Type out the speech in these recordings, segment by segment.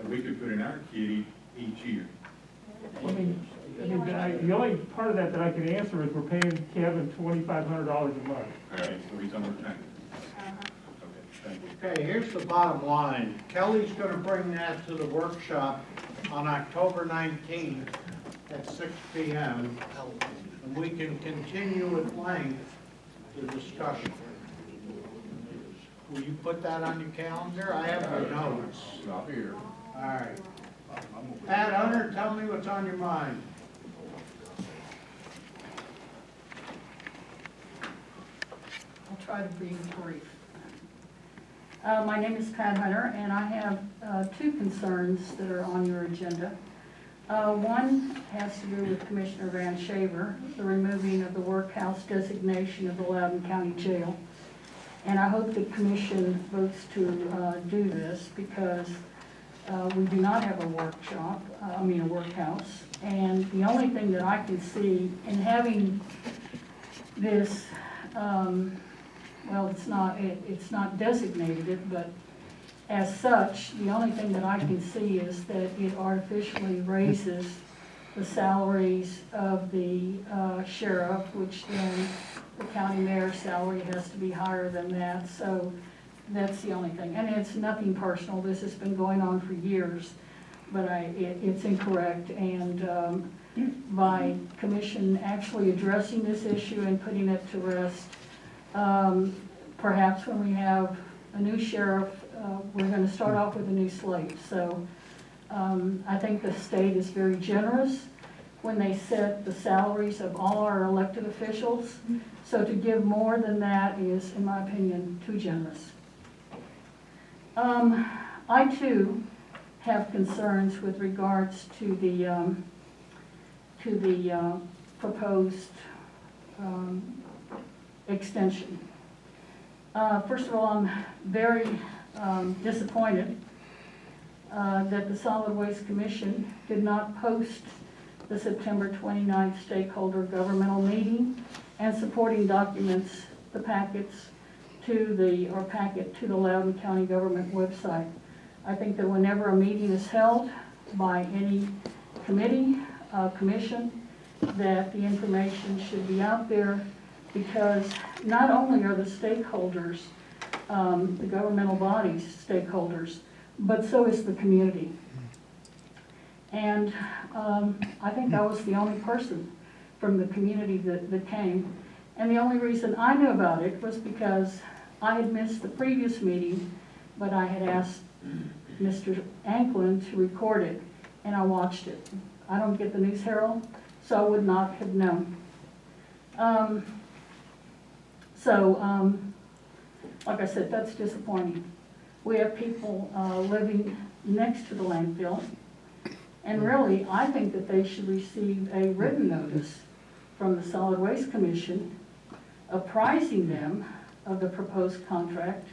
that we could put in our kitty each year? The only part of that I can answer is we're paying Kevin $2,500 a month. All right, so he's on retainer. Okay, thank you. Okay, here's the bottom line. Kelly's gonna bring that to the workshop on October 19th at 6 p.m. And we can continue at length the discussion. Will you put that on your calendar? I have your notes. Stop here. All right. Pat Hunter, tell me what's on your mind. I'll try to be brief. My name is Pat Hunter, and I have two concerns that are on your agenda. One has to do with Commissioner Van Shaver, the removing of the workhouse designation of the Loudon County Jail. And I hope the commission votes to do this because we do not have a workhouse. And the only thing that I can see in having this, well, it's not designated, but as such, the only thing that I can see is that it artificially raises the salaries of the sheriff, which then the county mayor's salary has to be higher than that. So that's the only thing. And it's nothing personal. This has been going on for years, but it's incorrect. And by commission actually addressing this issue and putting it to rest, perhaps when we have a new sheriff, we're going to start off with a new slate. So I think the state is very generous when they set the salaries of all our elected officials. So to give more than that is, in my opinion, too generous. I too have concerns with regards to the proposed extension. First of all, I'm very disappointed that the Solid Waste Commission did not post the September 29th stakeholder governmental meeting and supporting documents, the packets to the Loudon County government website. I think that whenever a meeting is held by any committee, commission, that the information should be out there, because not only are the stakeholders, the governmental bodies stakeholders, but so is the community. And I think I was the only person from the community that came. And the only reason I knew about it was because I had missed the previous meeting, but I had asked Mr. Anklin to record it, and I watched it. I don't get the News Herald, so I would not have known. Like I said, that's disappointing. We have people living next to the landfill, and really, I think that they should receive a written notice from the Solid Waste Commission apprising them of the proposed contract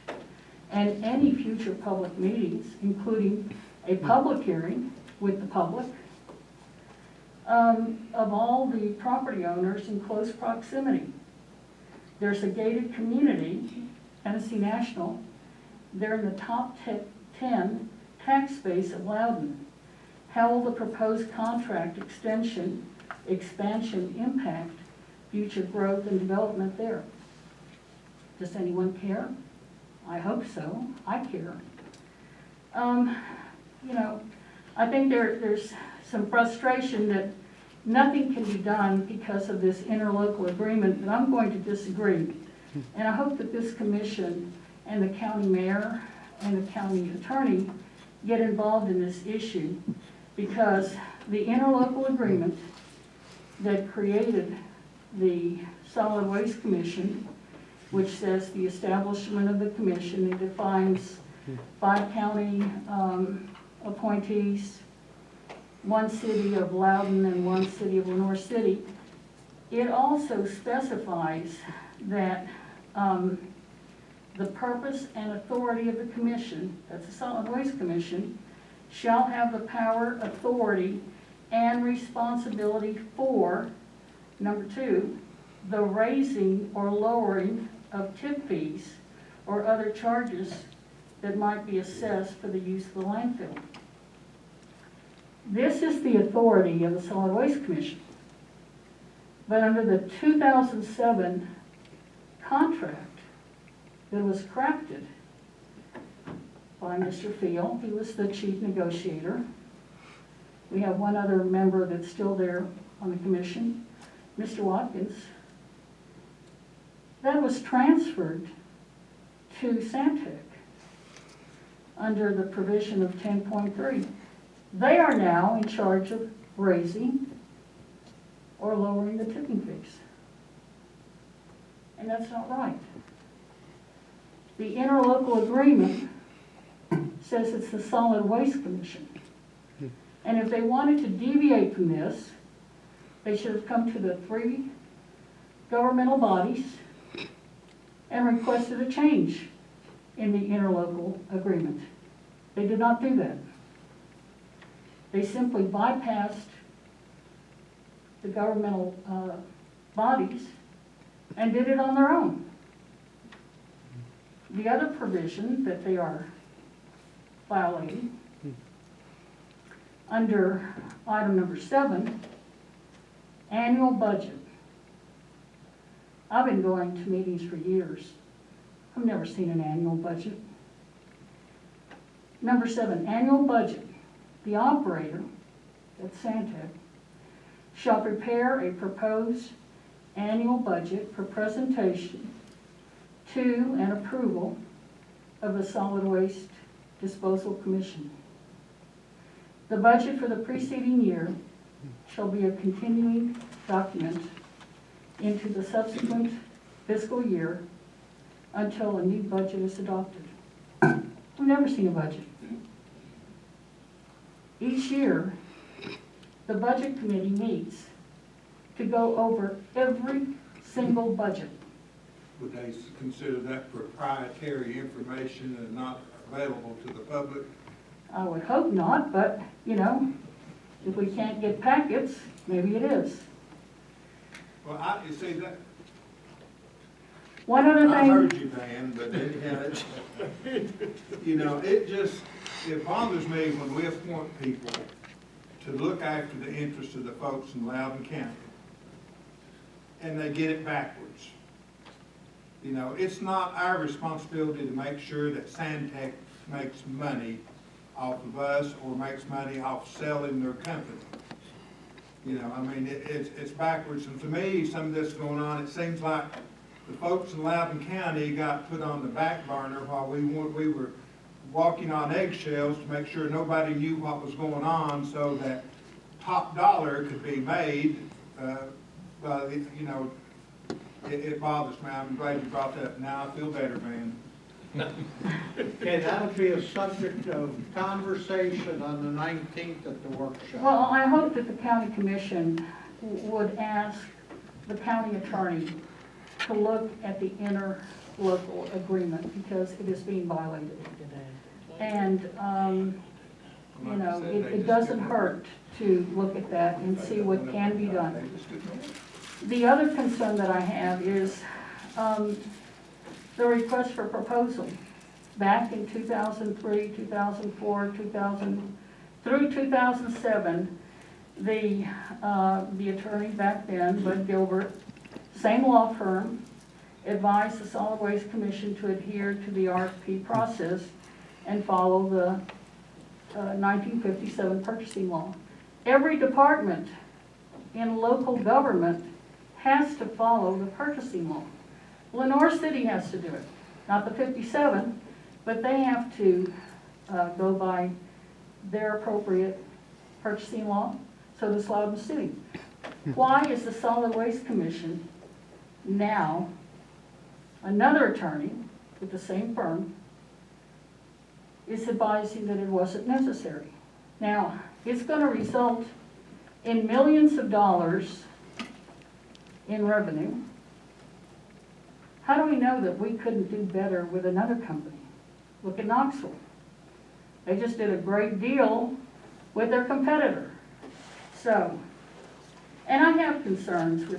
and any future public meetings, including a public hearing with the public, of all the property owners in close proximity. There's a gated community, Tennessee National. They're in the top 10 tax base of Loudon. How will the proposed contract expansion impact future growth and development there? Does anyone care? I hope so. I care. I think there's some frustration that nothing can be done because of this interlocal agreement, but I'm going to disagree. And I hope that this commission and the county mayor and the county attorney get involved in this issue, because the interlocal agreement that created the Solid Waste Commission, which says the establishment of the commission, it defines 5 county appointees, 1 city of Loudon and 1 city of Lenore City. It also specifies that the purpose and authority of the commission, that's the Solid Waste Commission, shall have the power, authority, and responsibility for, number 2, the raising or lowering of tip fees or other charges that might be assessed for the use of the landfill. This is the authority of the Solid Waste Commission. But under the 2007 contract that was crafted by Mr. Field, he was the chief negotiator. We have one other member that's still there on the commission, Mr. Watkins. That was transferred to Santec under the provision of 10.3. They are now in charge of raising or lowering the tipping fees. And that's not right. The interlocal agreement says it's the Solid Waste Commission. And if they wanted to deviate from this, they should have come to the 3 governmental bodies and requested a change in the interlocal agreement. They did not do that. They simply bypassed the governmental bodies and did it on their own. The other provision that they are violating under item number 7, annual budget. I've been going to meetings for years. I've never seen an annual budget. Number 7, annual budget. The operator, that's Santec, shall prepare a proposed annual budget for presentation to and approval of the Solid Waste Disposal Commission. The budget for the preceding year shall be a continuing document into the subsequent fiscal year until a new budget is adopted. We've never seen a budget. Each year, the budget committee meets to go over every single budget. Would they consider that proprietary information and not available to the public? I would hope not, but, you know, if we can't get packets, maybe it is. Well, you see that, One other I thing. heard you, Van, but it bothers me when we appoint people to look after the interests of the folks in Loudon County, and they get it backwards. You know, it's not our responsibility to make sure that Santec makes money off of us or makes money off selling their company. You know, I mean, it's backwards. And to me, some of this going on, it seems like the folks in Loudon County got put on the back burner while we were walking on eggshells to make sure nobody knew what was going on so that top dollar could be made. But, you know, it bothers me. I'm glad you brought that up. Now I feel better, man. Okay, that'll be a subject of conversation on the 19th at the workshop. Well, I hope that the county commission would ask the county attorney to look at the interlocal agreement because it is being violated. And, you know, it doesn't hurt to look at that and see what can be done. The other concern that I have is the request for proposal. Back in 2003, 2004, 2000, through 2007, the attorney back then, Bud Gilbert, same law firm, advised the Solid Waste Commission to adhere to the RFP process and follow the 1957 purchasing law. Every department in local government has to follow the purchasing law. Lenore City has to do it, not the 57, but they have to go by their appropriate purchasing law, so does Loudon City. Why is the Solid Waste Commission now, another attorney with the same firm, is advising that it wasn't necessary? Now, it's going to result in millions of dollars in revenue. How do we know that we couldn't do better with another company? Look at Knoxville. They just did a great deal with their competitor. So, and I have concerns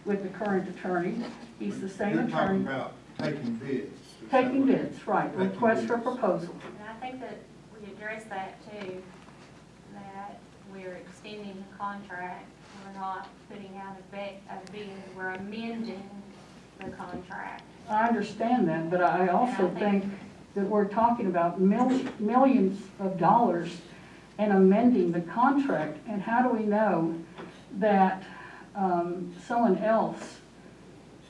with the current attorney. He's the same You're talking attorney. about taking bids. Taking bids, right, Taking request for bids. proposal. And I think that we addressed that too, that we're extending the contract. We're not putting out a bid, we're amending the contract. I understand that, but I also think that we're talking about millions of dollars and amending the contract. And how do we know that someone else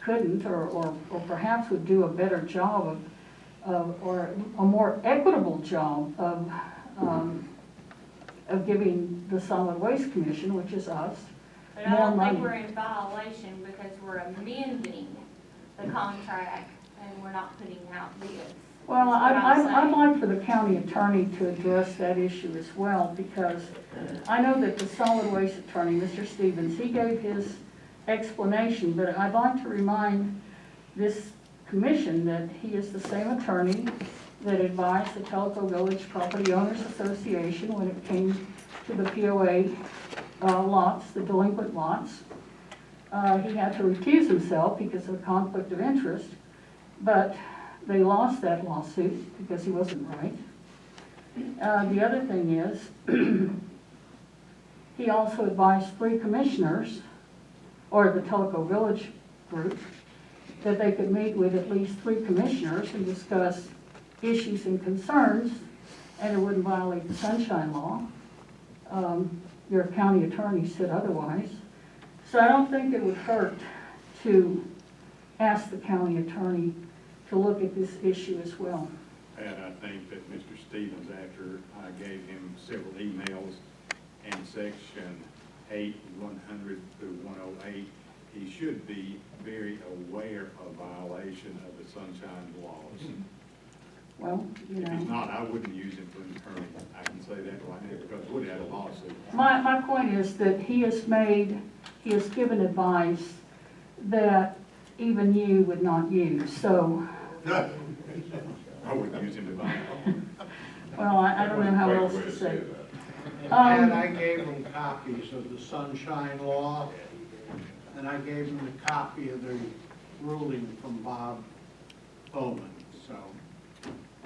couldn't or perhaps would do a better job or a more equitable job of giving the Solid Waste Commission, which is us, But I more don't think money? we're in violation because we're amending the contract and we're not putting out bids. Well, That's what I'm I'd saying. like for the county attorney to address that issue as well, because I know that the solid waste attorney, Mr. Stevens, he gave his explanation, but I'd like to remind this commission that he is the same attorney that advised the Telco Village Property Owners Association when it came to the POA lots, the delinquent lots. He had to recuse himself because of a conflict of interest, but they lost that lawsuit because he wasn't right. The other thing is, he also advised 3 commissioners, or the Telco Village group, that they could meet with at least 3 commissioners and discuss issues and concerns, and it wouldn't violate the Sunshine Law. Your county attorney said otherwise. So I don't think it would hurt to ask the county attorney to look at this issue as well. And I think that Mr. Stevens, after I gave him several emails in section 8, 100 through 108, he should be very aware of violation of the Sunshine Laws. Well, you If he's know. not, I wouldn't use him for an attorney. I can say that right now because we'd have a lawsuit. My point is that he has given advice that even you would not use. So, I wouldn't use him to violate. well, I don't know how else to say. And I gave them copies of the Sunshine Law, and I gave them a copy of the ruling from Bob Bowman, so.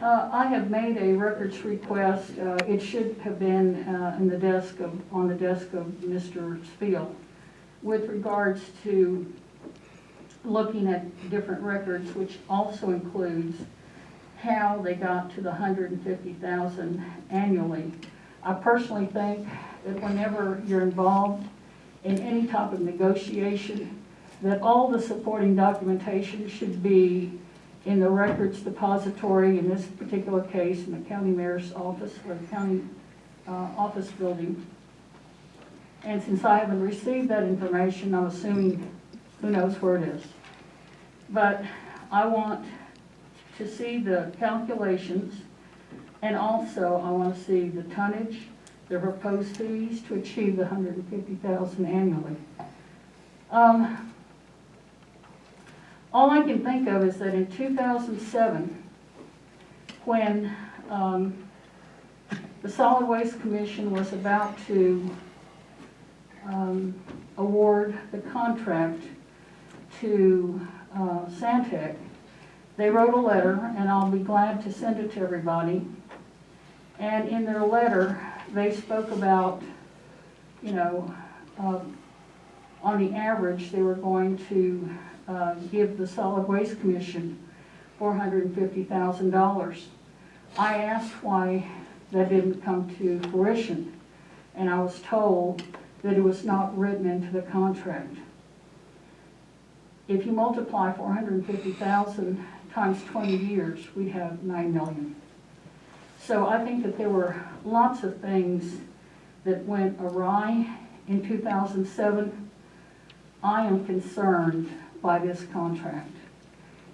I have made a records request. It should have been on the desk of Mr. Spiel with regards to looking at different records, which also includes how they got to the $150,000 annually. I personally think that whenever you're involved in any type of negotiation, that all the supporting documentation should be in the records depository, in this particular case, in the county mayor's office or the county office building. And since I haven't received that information, I'm assuming who knows where it is. But I want to see the calculations, and also I want to see the tonnage, the proposed fees to achieve the $150,000 annually. All I can think of is that in 2007, when the Solid Waste Commission was about to award the contract to Santec, they wrote a letter, and I'll be glad to send it to everybody. And in their letter, they spoke about, you know, on the average, they were going to give the Solid Waste Commission $450,000. I asked why that didn't come to fruition, and I was told that it was not written into the contract. If you multiply 450,000 times 20 years, we'd have $9 million. So I think that there were lots of things that went awry in 2007. I am concerned by this contract,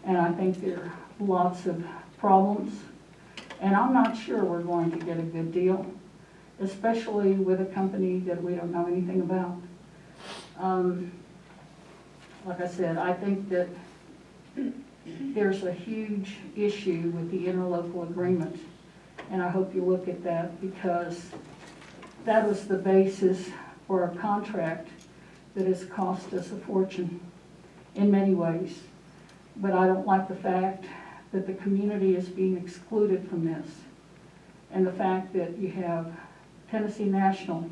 and I think there are lots of problems, and I'm not sure we're going to get a good deal, especially with a company that we don't know anything about. Like I said, I think that there's a huge issue with the interlocal agreement, and I hope you look at that, because that was the basis for a contract that has cost us a fortune in many ways. But I don't like the fact that the community is being excluded from this, and the fact that you have Tennessee National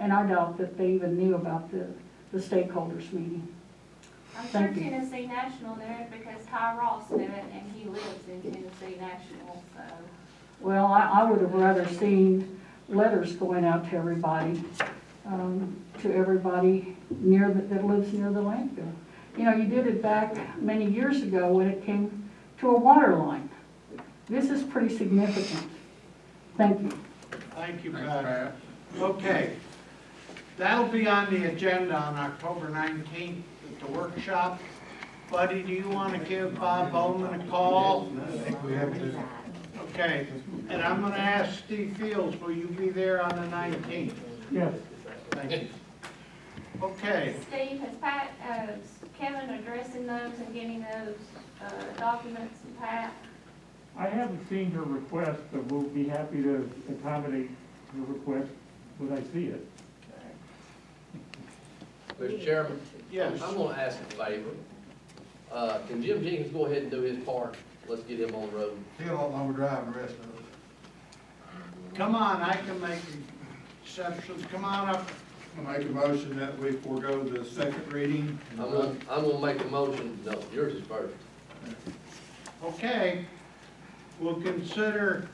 And I doubt that they even knew about the stakeholders meeting. I'm sure Thank you. Tennessee National knew it because Ty Ross knew it, and he lives in Tennessee National, so. Well, I would have rather seen letters going out to everybody that lives near the landfill. You know, you did it back many years ago when it came to a water line. This is pretty significant. Thank you. Thank you, Pat. Okay. That'll be on the agenda on October 19th at the workshop. Buddy, do you want to give Bob Bowman a call? I think we have to. Okay. And I'm going to ask Steve Fields, will you be there on the 19th? Yes, Thank you. Okay. Steve, has Kevin addressing those and getting those documents to Pat? I haven't seen her request, but we'll be happy to accommodate her request when I see it. Mr. Chairman? Yes. I'm gonna ask a favor. Can Jim Jenkins go ahead and do his part? Let's get him on the road. He'll no longer drive the rest of us. Come on, I can make exceptions. Come on up. I make a motion that we forego the second reading. I'm gonna make a motion, no, yours is first. Okay. We'll consider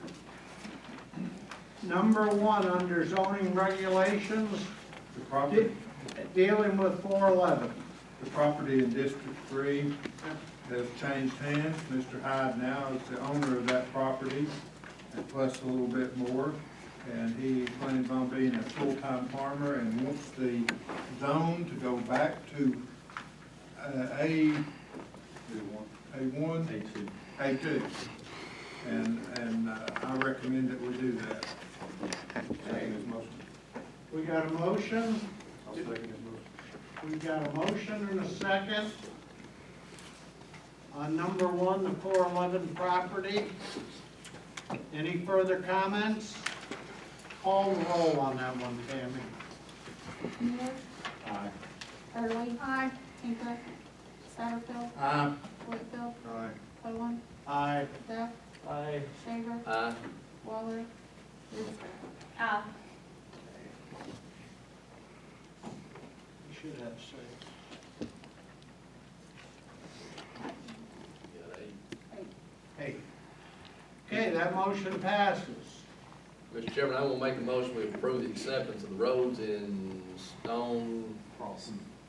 number 1 under zoning regulations, The property, dealing with 411. the property in District 3 has changed hands. Mr. Hyde now is the owner of that property, and plus a little bit more. And he plans on being a full-time farmer and wants the zone to go back to A1, A2. A2. And I recommend that we do that. Second his motion. We got a motion. I'll second his motion. We got a motion and a second. On number 1, the 411 property. Any further comments? Call the roll on that one, Tammy. Miller, Aye. Early. Aye. Hinkle. Satterfield. Aye. Whitfield. Aye. Owen. Aye. Duff. Aye. Shaver. Aye. Waller. Brewster. Aye. You should have 6. Got eight. Hey. Okay, that motion passes. Mr. Chairman, I'm gonna make a motion we approve the acceptance of the roads in Stone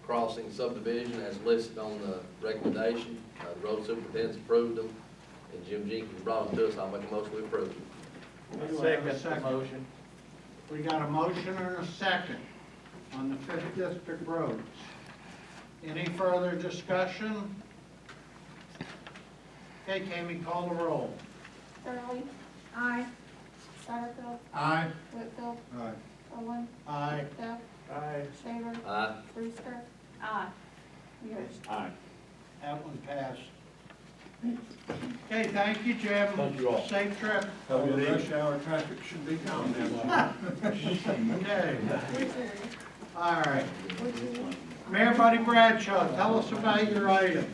Crossing subdivision as listed on the recommendation. The road superintendent's approved them, and Jim Jenkins brought them to us. I'll make a motion we approve them. We have a second. We got a motion and a second on the 5th District roads. Any further discussion? Okay, Tammy, call the roll. Early. Aye. Satterfield. Aye. Whitfield. Aye. Owen. Aye. Duff. Aye. Shaver. Aye. Brewster. Aye. Miller. Aye. That one passed. Okay, thank you, Jim. Thank you all. Safe trip. All the rush hour traffic should be gone now. Okay, all right. Mayor Buddy Bradshaw, tell us about your item.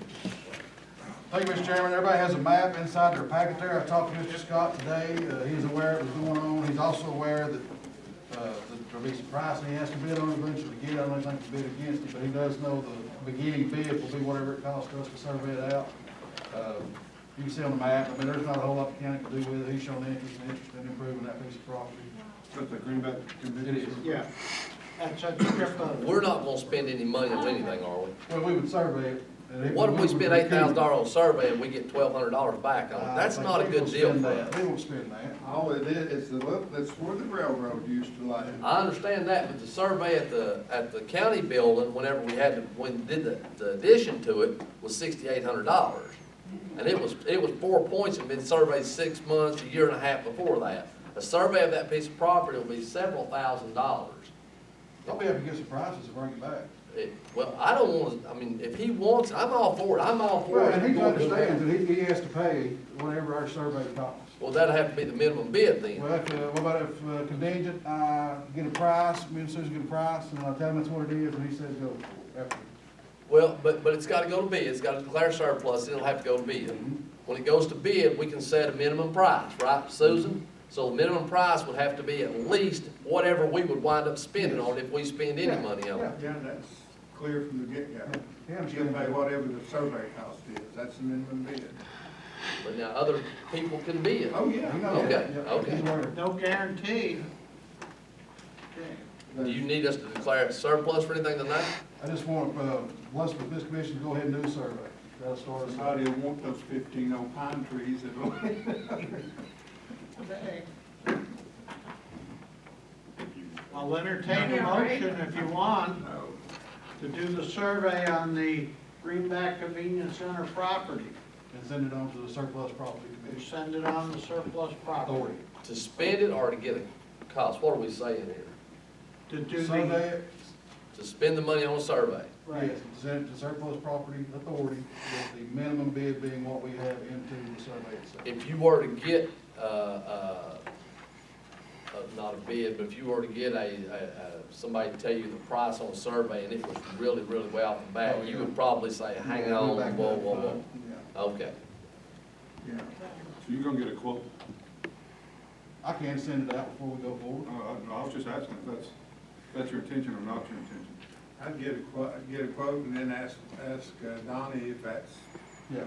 Thank you, Mr. Chairman. Everybody has a map inside their packet there. I talked to Mr. Scott today. He's aware of what's going on. He's also aware that there'll be some pricing he has to bid on eventually to get. I don't think to bid against it, but he does know the beginning bid will be whatever it costs us to survey it out. You can see on the map, I mean, there's not a whole lot the county can do with it. He's shown interest in improving that piece of property. But the Greenback Convention. It is. Yeah, that's a strip of. We're not gonna spend any money on anything, are we? Well, we would survey it. and it What if we would spend $8,000 on survey and we get $1,200 back on it? That's not a good deal for us. We won't spend that. All it is that's where the railroad used to lie. I understand that, but the survey at the county building, whenever we did the addition to it, was $6,800. And it was 4 points and been surveyed 6 months, a year and a half before that. A survey of that piece of property will be several $1,000s. I'll be able to get some prices and bring it back. Well, I don't want to, I mean, if he wants, I'm all for it, I'm all for Well, it. and he understands that he has to pay whatever our survey costs. Well, that'd have to be the minimum bid then. Well, what about if contingent, get a price, me and Susan get a price, and I tell him that's what it is, and he says go after. Well, but it's gotta go to bid, it's gotta declare surplus, it'll have to go to bid. When it goes to bid, we can set a minimum price, right, Susan? So the minimum price would have to be at least whatever we would wind up spending on it if we spend any Yeah, money on it. Yeah, that's clear from the get-go. Yeah, You'll pay whatever the survey cost is, that's the minimum bid. But now other people can bid. Oh, yeah. He knows Okay, that. Yeah, okay. he's aware. No guarantee. Do you need us to declare it surplus for anything tonight? I just want, bless with this commission, to go ahead and do a survey. That'll start us. Somebody will want those 15 old pine trees that Okay. I'll entertain a Yeah, right. motion if you want No. to do the survey on the Greenback Convenience Center property. And send it on to the surplus property And commission. send it on the surplus property. Authority. To spend it or to get a cost? What are we saying here? To do Survey the, it, To spend the money on a survey? right, yes, send it to surplus property authority, with the minimum bid being what we have into the survey itself. If you were to get, not a bid, but if you were to get somebody to tell you the price on a survey and it was really, really way off the bat, Oh, yeah. you would probably say, hang Yeah, on, we're back whoa, up. whoa, whoa. Yeah. Okay. Yeah. So you're gonna get a quote? I can send it out before we go forward. I was just asking if that's your intention or not your intention. I'd get a quote and then ask Donnie if that's, Yeah.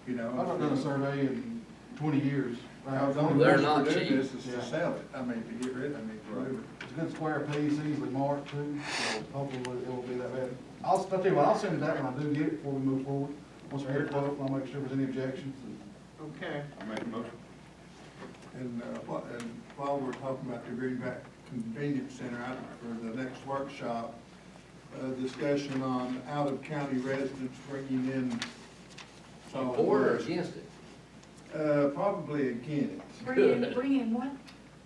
you know. I've not done a survey in 20 years. Now, the only They're reason not we're doing cheap. this is Yeah. to sell it, I mean, to get rid of it, to move it. It's a good square piece, easily marked too, so hopefully it won't be that bad. I'll tell you what, I'll send it out when I do get it before we move forward. Once we get a quote, I'll make sure if there's any objections. okay. I make a motion. And while we're talking about the Greenback Convenience Center, for the next workshop, discussion on out-of-county residents bringing in solid For or waste. against it? Probably against, Bring in what?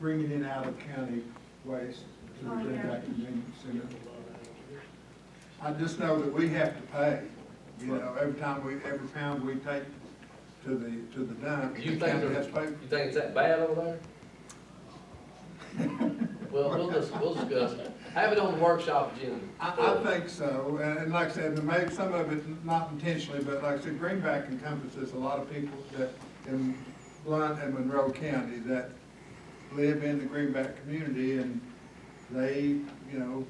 bringing in out-of-county waste to the Oh, yeah. Greenback Convenience Center. I just know that we have to pay, you know, every pound we take to the dump, Do you the think county has to pay. You think it's that bad over there? Well, we'll discuss it. Have it on the workshop agenda. I think so, and like I said, maybe some of it not intentionally, but like I said, Greenback encompasses a lot of people that in Blount and Monroe County that live in the Greenback community, and they, you know,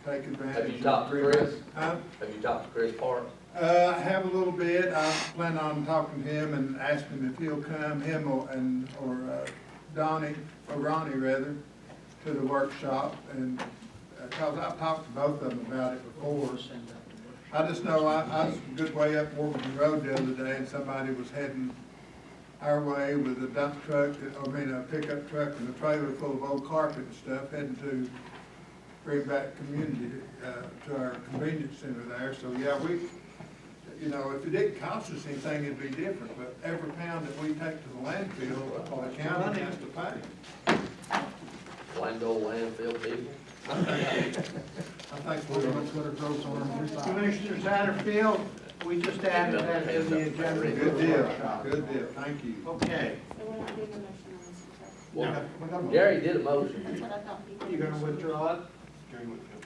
take advantage. Have you of talked to Greenback. Chris? Huh? Have you talked to Chris Park? I have a little bit, I plan on talking to him and asking him if he'll come, or Donnie, or Ronnie rather, to the workshop, and, cause I've talked to both of them about it before. I just know I was a good way up Morganton Road the other day, and somebody was heading our way with a dump truck, a pickup truck and a trailer full of old carpet and stuff, heading to Greenback Community, to our convenience center there, so yeah, you know, if it didn't cost us anything, it'd be different, but every pound that we take to the landfill, the county has to pay. Lando landfill people? I think We're we're much better growth on our recycling. Commissioner Satterfield, we just added that to the agenda. for Good the deal, workshop. good deal, thank you. Okay, So we're not doing a motion on this, okay? Well, We got a- Gary did a motion. That's what I thought. you gonna withdraw it? Gary Whitfield.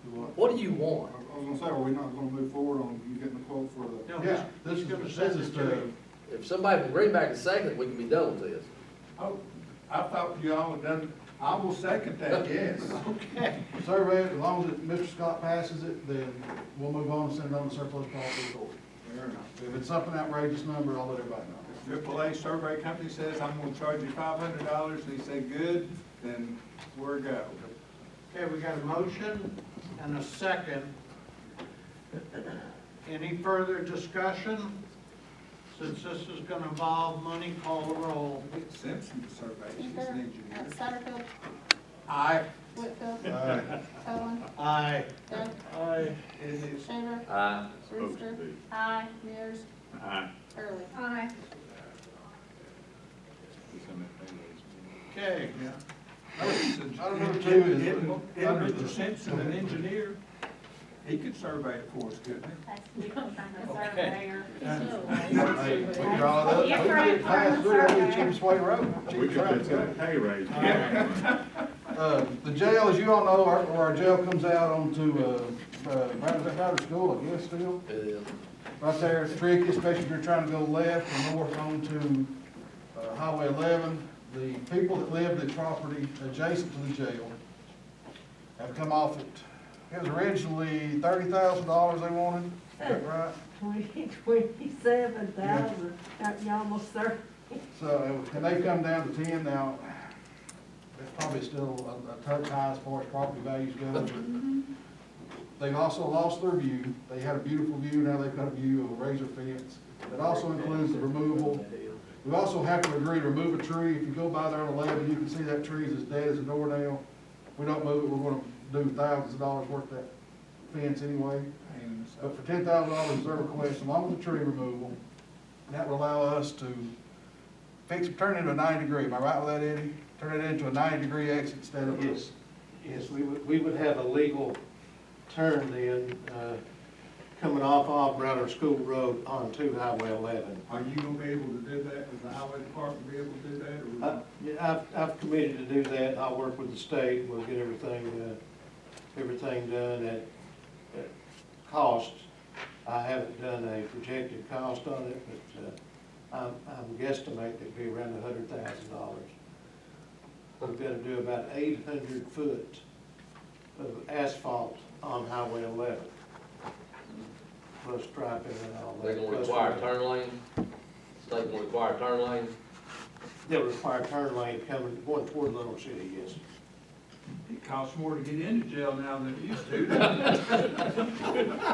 Do what? What do you want? I was gonna say, are we not gonna move forward on you getting the quote for the? No, Yeah, this he's is, gonna this send is it to you. If somebody can bring back a second, we can be done with this. Oh, I thought you all had done, I will second that, yes. Okay, survey it, as long as Mr. Scott passes it, then we'll move on and send it on to surplus property authority. Fair enough. If it's something outrageous number, I'll let everybody know. If AAA survey company says, I'm gonna charge you $500, and he said, good, then we're go. okay, we got a motion and a second. Any further discussion? Since this is gonna involve money, call the roll. Get Simpson to survey, she's Ether, an engineer. Satterfield, Aye. Whitfield, Aye. Cohen, Aye. Doug, Aye. It is. Shaver, Aye. Brewster, Aye. Mears, Aye. Hurley. Aye. Okay, Item number two is- Isn't Mr. Simpson an engineer? He could survey it for us, couldn't he? That's different from the surveyor. Hey, we can draw it up. We can get it passed through, that'd be the cheapest way to road. We Cheapest could route put to that go. pay raise. The jail, as you all know, our jail comes out onto, right out of school, I guess, still. It is. Right there, it's tricky, especially if you're trying to go left or north onto, Highway 11, the people that lived in property adjacent to the jail have come off it. It was originally $30,000 they wanted, is that right? 27,000, you almost 30. So, and they've come down to 10 now. It's probably still a touch high as far as property values go. But they've also lost their view. They had a beautiful view, now they've got a view of a razor fence. It also includes the removal. We also have to agree to remove a tree. If you go by there on 11, you can see that tree is as dead as a doornail. If we don't move it, we're gonna do thousands of dollars worth of that fence anyway. But for $10,000 is their request, along with the tree removal, that will allow us to turn it into a 90-degree. Am I right with that, Eddie? Turn it into a 90-degree exit instead of. Yes, we would have a legal turn then, coming off Browder School Road onto Highway 11. Are you gonna be able to do that? Is the highway department be able to do that? Or Yeah, I've committed to do that. I'll work with the state. We'll get everything done at cost. I haven't done a projected cost on it, but I'm guesstimating it'd be around $100,000. We've got to do about 800 foot of asphalt on Highway 11. Plus striping and all that. They're gonna require turn lane, state gonna require turn lane. They'll require turn lane going toward Little City, yes. it costs more to get into jail now than it used to.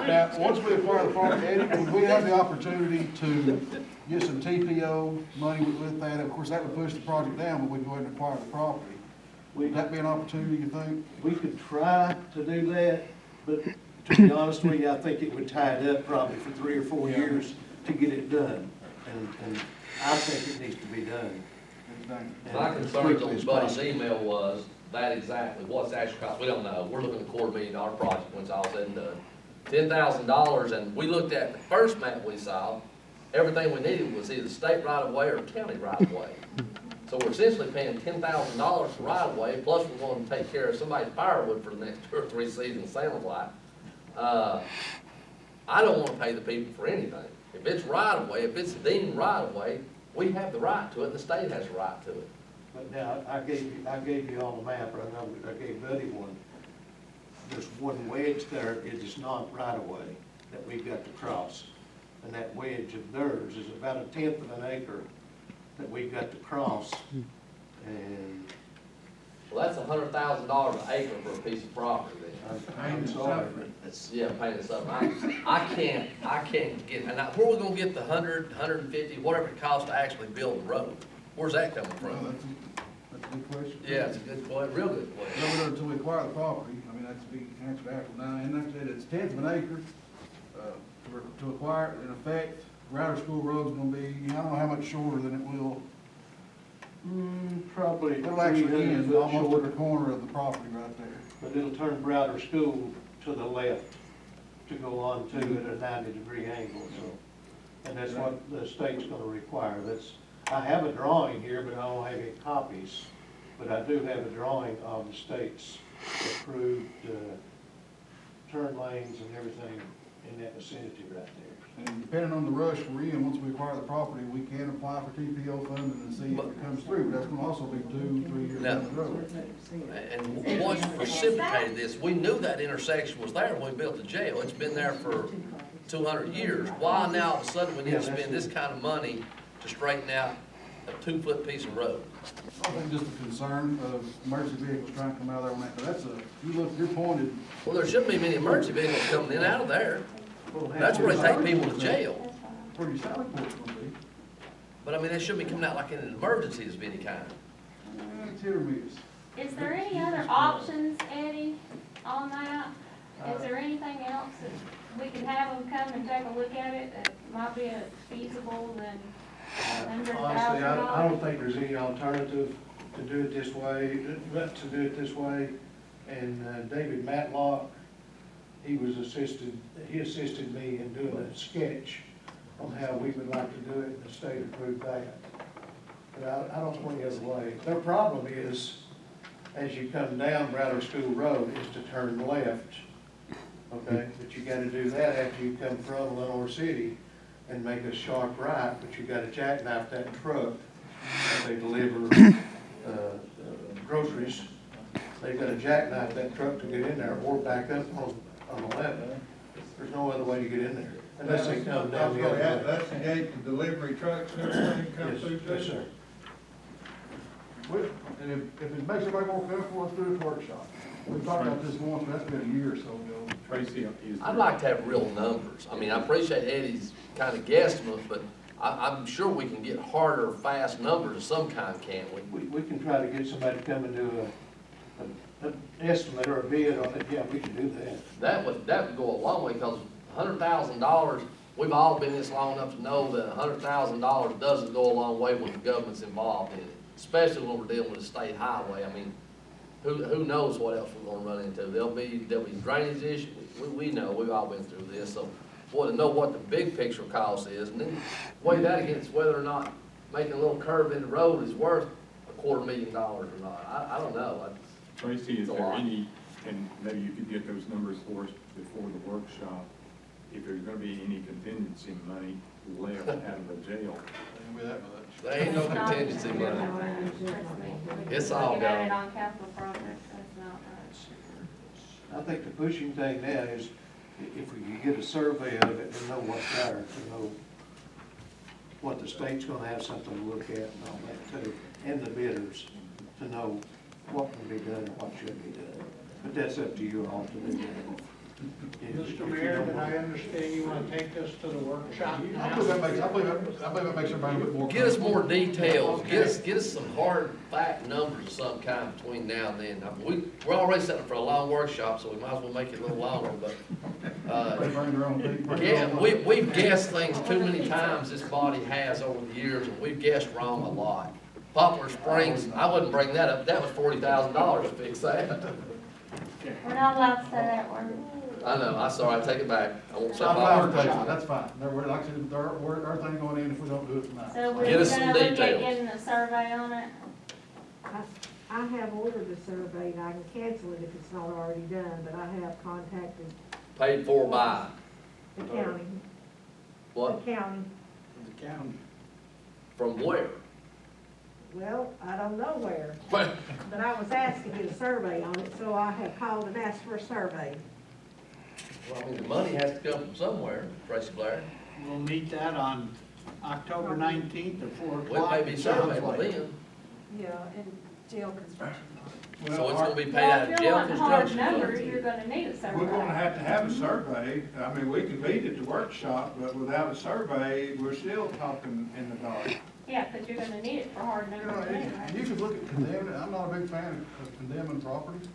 Now, once we acquire the property, Eddie, would we have the opportunity to get some TPO money with that? Of course, that would push the project down, but we'd go ahead and acquire the property. Would that be an opportunity, you think? We could try to do that, but to be honest with you, I think it would tie it up probably for 3 or 4 years to get it done. And I think it needs to be done. My concern on Buddy's email was that exactly, what's the actual cost, we don't know, we're looking at a $250,000 project when it's all said and done. $10,000, and we looked at the first map we saw, everything we needed was either state right of way or county right of way. So we're essentially paying $10,000 for right of way, plus we're going to take care of somebody's firewood for the next 2 or 3 seasons, sounds like. I don't want to pay the people for anything. If it's right of way, if it's deemed right of way, we have the right to it, the state has a right to it. But now, I gave you all the map, or I gave Buddy one. There's one wedge there, it is not right of way that we've got to cross. And that wedge of theirs is about 1/10 of an acre that we've got to cross. And Well, that's $100,000 an acre for a piece of property then. I'm sorry. It's, yeah, paying us up. I can't get, and where are we gonna get the 100, 150, whatever it costs to actually build the road? Where's that coming Well, from? that's a good question. Yeah, it's a good question, real good question. No, until we acquire the property, I mean, that's to be answered after now, and like I said, it's 1/10 of an acre, to acquire it, in effect, Router School Road's gonna be, I don't know how much shorter than it will. probably It'll actually 300 end foot almost short, at the corner of the property right there. but it'll turn Browder School to the left to go on to at a 90-degree angle, so. And that's what the state's gonna require. I have a drawing here, but I don't have any copies. But I do have a drawing of the state's approved, turn lanes and everything in that vicinity right there. And depending on the rush we're in, once we acquire the property, we can apply for TPO funding and see if it comes through, but that's gonna also be 2, 3 years down the road. And what's precipitated this, we knew that intersection was there when we built the jail. It's been there for 200 years. Why now all of a sudden we need to spend this kind of money to straighten out a 2-foot piece of road? I think just a concern of emergency vehicles trying to come out of there on that, but that's you look, you're pointed. Well, there shouldn't be many emergency vehicles coming in and out of there. That's where they take people to jail. Where your Sally Port's gonna be. But I mean, they shouldn't be coming out like in an emergency of any kind. It's hit or miss. Is there any other options, Eddie, on that? Is there anything else that we can have them come and take a look at it that might be feasible than Honestly, $100,000? I don't think there's any alternative to do it this way, but to do it this way. And David Matlock, he assisted me in doing a sketch on how we would like to do it, and the state approved that. But I don't know any other way. Their problem is, as you come down Browder School Road, is to turn left, okay? But you gotta do that after you come from Lenore City and make a sharp right, but you gotta jackknife that truck they deliver, groceries, they've got to jackknife that truck to get in there or back up on 11. There's no other way to get in there unless they come down the other way. That's the gate, the delivery trucks and everything comes Yes, through. yes, sir. And if it makes everybody more comfortable, let's do it at the workshop. We talked about this once, but that's been a year or so ago. Tracy, is. I'd like to have real numbers. I mean, I appreciate Eddie's kind of guesstimate, but I'm sure we can get harder, fast numbers of some kind, can't we? We can try to get somebody to come and do an estimate or a bid on it, yeah, we can do that. That would go a long way, because $100,000, we've all been this long enough to know that $100,000 doesn't go a long way when the government's involved in it, especially when we're dealing with a state highway. I mean, who knows what else we're gonna run into? There'll be drainage issues, we know, we've all been through this, so, boy, to know what the big picture cost is, and then weigh that against whether or not making a little curve in the road is worth $250,000 or not, I don't know. Tracy, is It's a there lot. any, and maybe you could get those numbers for us before the workshop, if there's gonna be any contingency money left out of the jail? Ain't be that much. There ain't no contingency money. It's all Looking at it gone. on capital projects, that's not much. I think the pushing thing now is if we can get a survey of it and know what's there, to know what the state's gonna have something to look at and all that too, and the bidders, to know what can be done and what shouldn't be done. But that's up to you all to do that. Mr. Mayor, did I understand you want to take this to the workshop I now? believe that makes everybody a bit more. Get us more comfortable. details, get us some hard fact numbers of some kind between now and then. I mean, we're already setting for a long workshop, so we might as well make it a little longer, but, They bring their own people. bring their yeah, own- we've guessed things too many times, this body has over the years, and we've guessed wrong a lot. Poplar Springs, I wouldn't bring that up, that was $40,000 to fix that. We're not allowed to say that word. I know, I'm sorry, I take it back, I won't say Not Poplar. clarification, that's fine. Never, like I said, everything going in if we don't do it tonight. So we're Get us some gonna look at details. getting a survey on it. I have ordered a survey, and I can cancel it if it's not already done, but I have contacted Paid for by, the county. what, The county. The county. from where? Well, I don't know where, Well, but I was asked to get a survey on it, so I have called and asked for a survey. I mean, the money has to come from somewhere, Tracy Blair. We'll meet that on October 19th at 4 We o'clock. may be it sounds surveyed by like. then, Yeah, and jail construction. so it's gonna be paid Well, out if of you're jail wanting hard construction. numbers, you're gonna need a survey. We're gonna have a survey. I mean, we can meet at the workshop, but without a survey, we're still talking in the dark. Yeah, because you're gonna need it for hard You numbers know, anyway. you could look at condemning, I'm not a big fan of condemning property.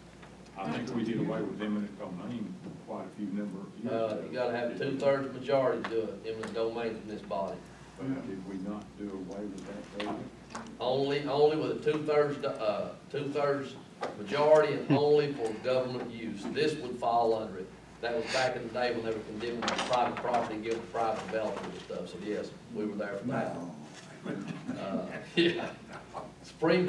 I think we did away with eminent domain quite a few number of years. You gotta have 2/3 majority to do it, eminent domain from this body. But did we not do away with that, David? Only with a 2/3 majority and only for government use. This would fall under it. That was back in the day when they were condemning private property, giving private developers and stuff, so yes, we were there for that. Yeah. Supreme